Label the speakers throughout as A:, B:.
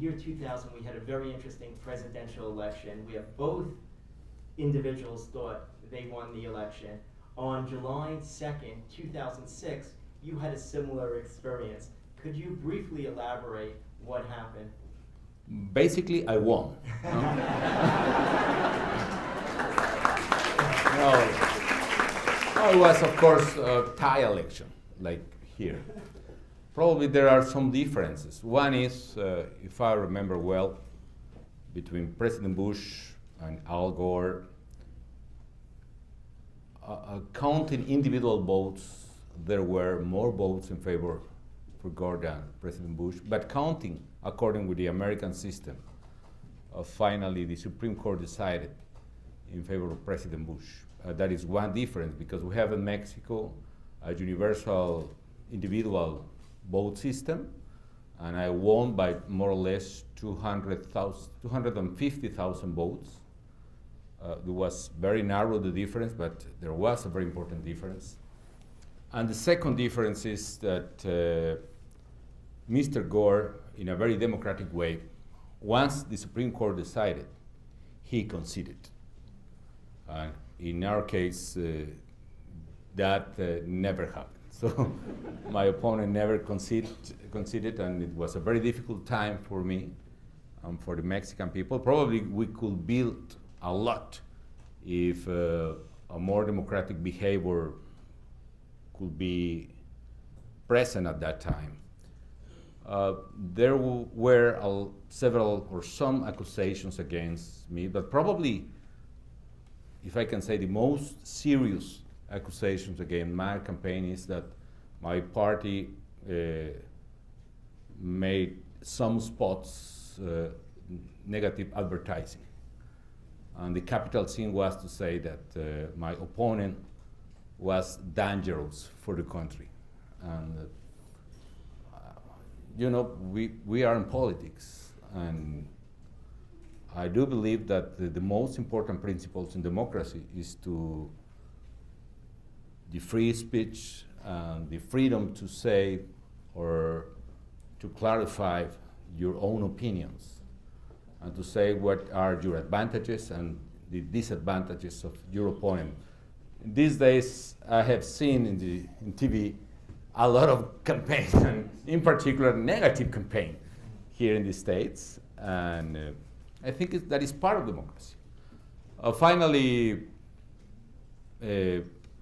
A: year 2000, we had a very interesting presidential election. We have both individuals thought they won the election. On July 2nd, 2006, you had a similar experience. Could you briefly elaborate what happened?
B: Basically, I won. No, it was, of course, a tie election, like here. Probably there are some differences. One is, if I remember well, between President Bush and Al Gore, counting individual votes, there were more votes in favor for Gore than President Bush, but counting according with the American system, finally the Supreme Court decided in favor of President Bush. That is one difference, because we have in Mexico a universal individual vote system, and I won by more or less 250,000 votes. It was very narrow, the difference, but there was a very important difference. And the second difference is that Mr. Gore, in a very democratic way, once the Supreme Court decided, he conceded. In our case, that never happened. So my opponent never conceded, and it was a very difficult time for me and for the Mexican people. Probably we could build a lot if a more democratic behavior could be present at that time. There were several or some accusations against me, but probably, if I can say, the most serious accusations against my campaign is that my party made some spots negative advertising. And the capital sin was to say that my opponent was dangerous for the country. And you know, we are in politics, and I do believe that the most important principles in democracy is to the free speech and the freedom to say or to clarify your own opinions, and to say what are your advantages and the disadvantages of your opponent. These days, I have seen in TV a lot of campaigns, and in particular, negative campaign here in the States, and I think that is part of democracy. Finally,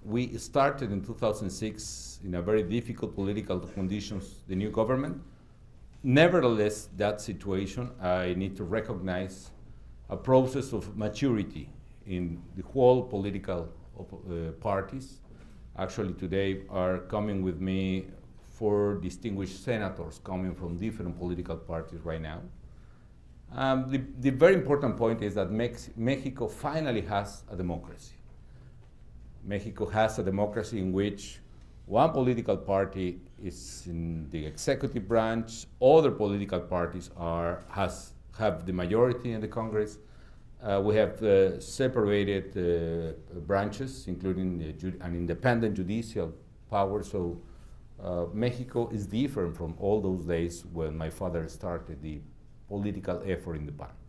B: we started in 2006 in a very difficult political conditions, the new government. Nevertheless, that situation, I need to recognize a process of maturity in the whole political parties. Actually, today are coming with me 4 distinguished senators coming from different political parties right now. The very important point is that Mexico finally has a democracy. Mexico has a democracy in which one political party is in the executive branch, other political parties have the majority in the Congress. We have separated branches, including an independent judicial power. So Mexico is different from all those days when my father started the political effort in the past.